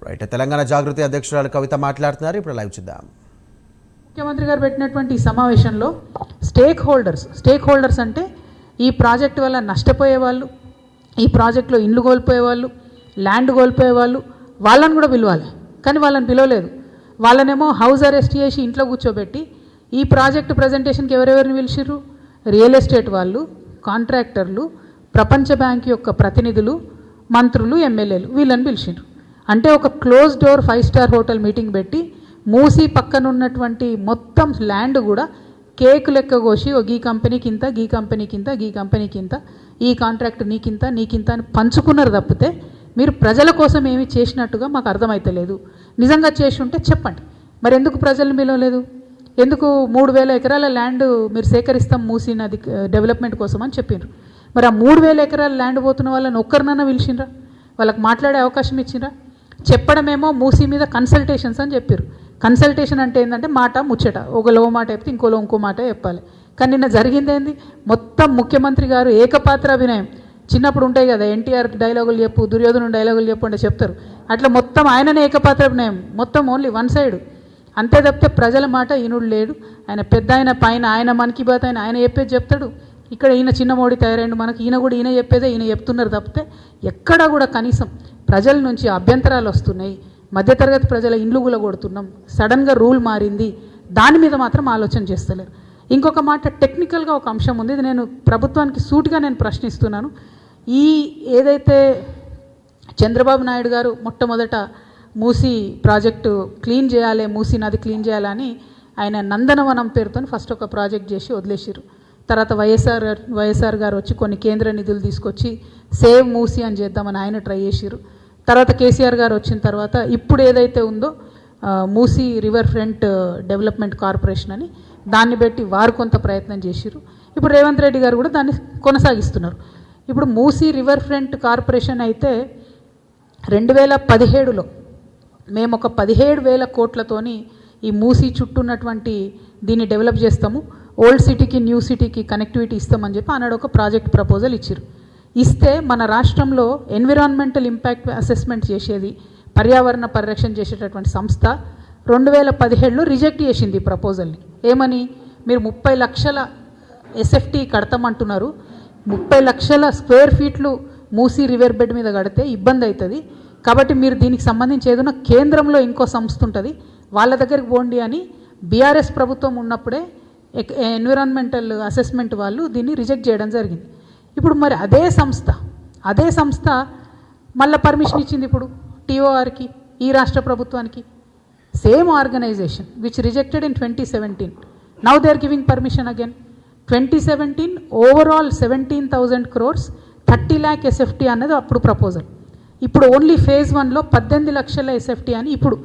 Right, Telangana జాగృతి అధ్యక్షురాలు కవిత మాట్లాడుతున్నారు. ఇప్పుడు లైవ్ చూద్దాం. ముఖ్యమంత్రి గారు పెట్టినటువంటి ఈ సమావేశంలో స్టేక్ హోల్డర్స్ అంటే ఈ ప్రాజెక్టు వల్ల నష్టపోయే వాళ్ళు, ఈ ప్రాజెక్టులో ఇండ్లు కోల్పోయే వాళ్ళు, ల్యాండ్ కోల్పోయే వాళ్ళు, వాళ్ళని కూడా పిలవాలి. కానీ వాళ్ళని పిలవలేదు. వాళ్ళనేమో హౌస్ అరెస్ట్ చేసి ఇంట్లో కూర్చోబెట్టి ఈ ప్రాజెక్టు ప్రజెంటేషన్కి ఎవరెవరిని పిలిచిర్రు? రియల్ ఎస్టేట్ వాళ్ళు, కాంట్రాక్టర్లు, ప్రపంచ బ్యాంక్ యొక్క ప్రతినిధులు, మంత్రులు, ఎమ్మెల్యేలు, వీళ్ళని పిలిచిండ్రు. అంటే ఒక close door 5 star hotel meeting పెట్టి మూసి పక్కన ఉన్నటువంటి మొత్తం ల్యాండ్ కూడా కేక్ లెక్క కోసి ఈ కంపెనీకి ఇంత, ఈ కంపెనీకి ఇంత, ఈ కంపెనీకి ఇంత, ఈ కాంట్రాక్ట్ నీకింత నీకింత అని పంచుకున్నారు తప్పితే మీరు ప్రజల కోసం ఏమి చేసినట్టుగా మాకు అర్థమైతలేదు. నిజంగా చేసి ఉంటే చెప్పండి. మరి ఎందుకు ప్రజలు పిలవలేదు? ఎందుకు 3000 ఎకరాల ల్యాండ్ మీరు సేకరిస్తాం మూసి నది డెవలప్మెంట్ కోసం అని చెప్పిండ్రు. మరి ఆ 3000 ఎకరాల ల్యాండ్ పోతున్న వాళ్ళని ఒక్కరినన్నా పిలిచిండ్రా? వాళ్ళకి మాట్లాడే అవకాశం ఇచ్చిండ్రా? చెప్పడమేమో మూసి మీద కన్సల్టేషన్స్ అని చెప్పారు. కన్సల్టేషన్ అంటే ఏంటంటే మాట ముచ్చట, ఒకలో మాట చెప్తే ఇంకోలో ఇంకో మాట చెప్పాలి. కానీ నిన్న జరిగిందేంది? మొత్తం ముఖ్యమంత్రి గారు ఏకపాత్రాభినయం. చిన్నప్పుడు ఉంటాయి కదా, ఎన్టీఆర్ డైలాగులు చెప్పు, దుర్యోధను డైలాగులు చెప్పు అంటే చెప్తారు. అట్లా మొత్తం ఆయననే ఏకపాత్రాభినయం, మొత్తం ఓన్లీ వన్ సైడ్. అంతే తప్పితే ప్రజల మాట ఈనుడు లేడు. ఆయన పెద్ద ఆయన పైన ఆయన మన్ కీ బాత్ ఆయన చెప్పేది చెప్తాడు. ఇక్కడ ఈయన చిన్న మోడీ తయారైండు, మనకి ఈయన కూడా ఈయన చెప్పేదే ఈయన చెప్తున్నారు తప్పితే ఎక్కడా కూడా కనీసం ప్రజల నుంచి అభ్యంతరాలు వస్తున్నాయి, మధ్యతరగతి ప్రజల ఇండ్లు కూలగొడుతున్నాం, సడన్గా రూల్ మారింది, దాని మీద మాత్రం ఆలోచన చేస్తలేరు. ఇంకొక మాట, టెక్నికల్గా ఒక అంశం ఉంది. ఇది నేను ప్రభుత్వానికి సూటిగా నేను ప్రశ్నిస్తున్నాను. ఈ ఏదైతే చంద్రబాబు నాయుడు గారు మొట్టమొదట మూసి ప్రాజెక్టు క్లీన్ చేయాలి, మూసి నది క్లీన్ చేయాలని ఆయన నందనవనం పేరుతో ఫస్ట్ ఒక ప్రాజెక్ట్ చేసి వదిలేసారు. తర్వాత వైఎస్ఆర్ గారు వచ్చి కొన్ని కేంద్ర నిధులు తీసుకొచ్చి సేవ్ మూసి అని చేద్దామని ఆయన ట్రై చేసారు. తర్వాత కేసీఆర్ గారు వచ్చిన తర్వాత ఇప్పుడు ఏదైతే ఉందో మూసి రివర్ ఫ్రంట్ డెవలప్మెంట్ కార్పొరేషన్ అని దాన్ని పెట్టి వారు కొంత ప్రయత్నం చేసిరు. ఇప్పుడు రేవంత్ రెడ్డి గారు కూడా దాన్ని కొనసాగిస్తున్నారు. ఇప్పుడు మూసి రివర్ ఫ్రంట్ కార్పొరేషన్ అయితే 2017లో మేము ఒక 17,000 కోట్లతోని ఈ మూసి చుట్టూ ఉన్నటువంటి దీన్ని డెవలప్ చేస్తాము, ఓల్డ్ సిటీకి న్యూ సిటీకి కనెక్టివిటీ ఇస్తామని చెప్పి ఆనాడు ఒక ప్రాజెక్ట్ ప్రపోజల్ ఇచ్చారు. ఇస్తే మన రాష్ట్రంలో ఎన్విరాన్మెంటల్ ఇంపాక్ట్ అసెస్మెంట్ చేసేది, పర్యావరణ పరిరక్షణ చేసేటటువంటి సంస్థ 2017లో రిజెక్ట్ చేసింది ఈ ప్రపోజల్ని. ఏమని? మీరు 30 లక్షల ఎస్ఎఫ్టీ కడతామంటున్నారు, 30 లక్షల స్క్వేర్ ఫీట్లు మూసి రివర్ బెడ్ మీద కడితే ఇబ్బంది అవుతుంది, కాబట్టి మీరు దీనికి సంబంధించి ఏదైనా కేంద్రంలో ఇంకో సంస్థ ఉంటుంది వాళ్ళ దగ్గరికి పోండి అని బీఆర్ఎస్ ప్రభుత్వం ఉన్నప్పుడే ఎన్విరాన్మెంటల్ అసెస్మెంట్ వాళ్ళు దీన్ని రిజెక్ట్ చేయడం జరిగింది. ఇప్పుడు మరి అదే సంస్థ మళ్ళీ పర్మిషన్ ఇచ్చింది ఇప్పుడు టీఓఆర్కి, ఈ రాష్ట్ర ప్రభుత్వానికి. Same organisation which rejected in 2017. Now they are giving permission again. 2017 overall 17,000 crores 30 lakh SFT అన్నది అప్పుడు ప్రపోజల్. ఇప్పుడు ఓన్లీ ఫేజ్ 1లో 18 లక్షల ఎస్ఎఫ్టీ అని ఇప్పుడు